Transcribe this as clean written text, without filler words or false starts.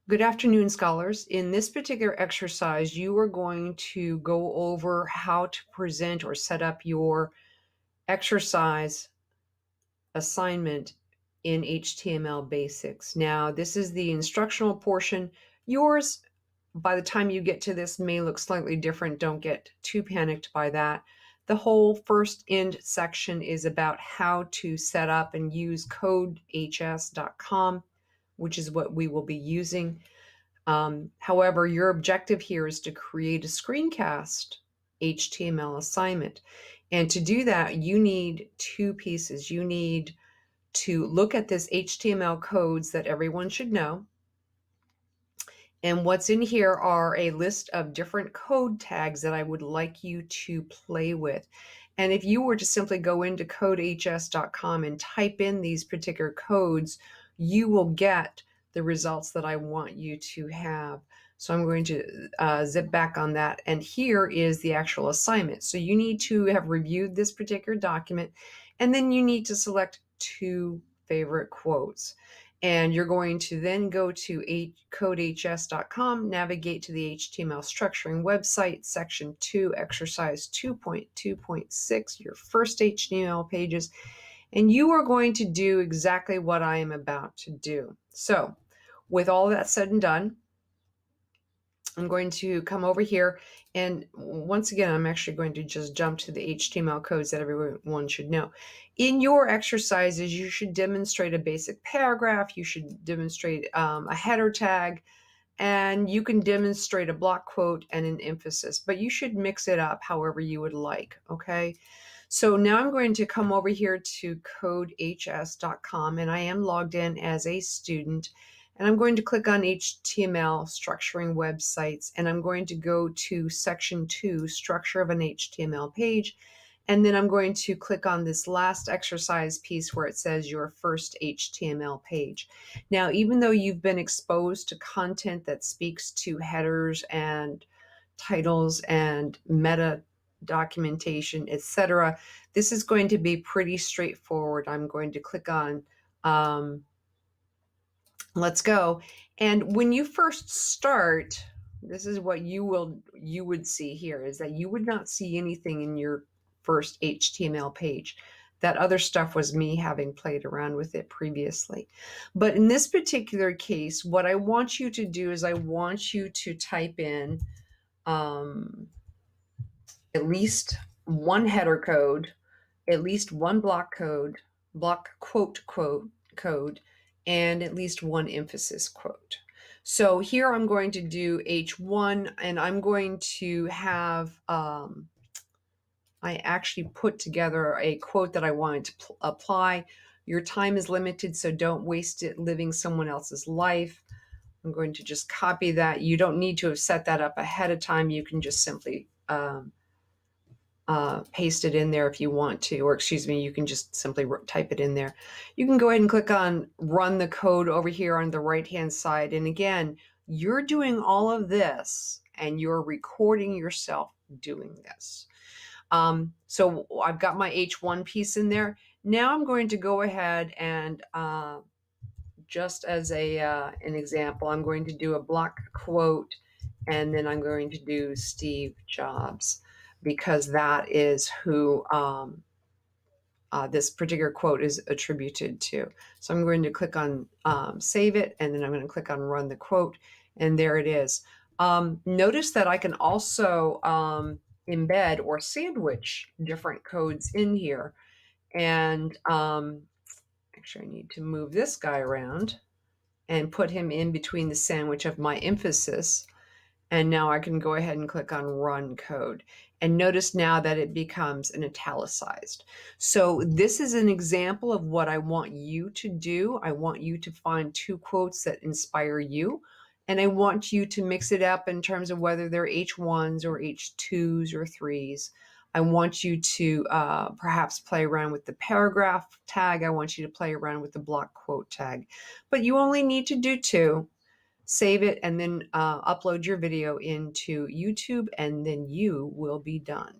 Good afternoon, scholars. In this particular exercise, you are going to go over how to present or set up your exercise assignment in HTML basics. Now, this is the instructional portion. Yours, by the time you get to this, may look slightly different. Don't get too panicked by that. The whole first end section is about how to set up and use codehs.com, which is what we will be using. However, your objective here is to create a screencast HTML assignment. And to do that, you need two pieces. You need to look at this HTML codes that everyone should know. And what's in here are a list of different code tags that I would like you to play with. And if you were to simply go into codehs.com and type in these particular codes, you will get the results that I want you to have. So I'm going to zip back on that. And here is the actual assignment. So you need to have reviewed this particular document, and then you need to select two favorite quotes. And you're going to then go to codehs.com, navigate to the HTML structuring website, section 2, exercise 2.2.6, your first HTML pages, and you are going to do exactly what I am about to do. So with all that said and done, I'm going to come over here, and once again, I'm actually going to just jump to the HTML codes that everyone should know. In your exercises, you should demonstrate a basic paragraph, you should demonstrate a header tag, and you can demonstrate a block quote and an emphasis, but you should mix it up however you would like, okay? So now I'm going to come over here to codehs.com, and I am logged in as a student. And I'm going to click on HTML structuring websites, and I'm going to go to section 2, structure of an HTML page. And then I'm going to click on this last exercise piece where it says your first HTML page. Now, even though you've been exposed to content that speaks to headers and titles and meta documentation, etc., this is going to be pretty straightforward. I'm going to click on let's go. And when you first start, this is what you would see here, is that you would not see anything in your first HTML page. That other stuff was me having played around with it previously. But in this particular case, what I want you to do is I want you to type in at least one header code, at least one block quote code, and at least one emphasis quote. So here I'm going to do H1, and I'm going to have, I actually put together a quote that I wanted to apply. Your time is limited, so don't waste it living someone else's life. I'm going to just copy that. You don't need to have set that up ahead of time. You can just simply paste it in there if you want to, or excuse me, you can just simply type it in there. You can go ahead and click on run the code over here on the right hand side. And again, you're doing all of this and you're recording yourself doing this. So I've got my H1 piece in there. Now I'm going to go ahead and just as an example, I'm going to do a block quote, and then I'm going to do Steve Jobs, because that is who this particular quote is attributed to. So I'm going to click on save it, and then I'm going to click on run the quote, and there it is. Notice that I can also embed or sandwich different codes in here. And actually, I need to move this guy around and put him in between the sandwich of my emphasis. And now I can go ahead and click on run code. And notice now that it becomes an italicized. So this is an example of what I want you to do. I want you to find two quotes that inspire you. And I want you to mix it up in terms of whether they're H1s or H2s or 3s. I want you to perhaps play around with the paragraph tag. I want you to play around with the block quote tag. But you only need to do two. Save it, and then upload your video into YouTube, and then you will be done.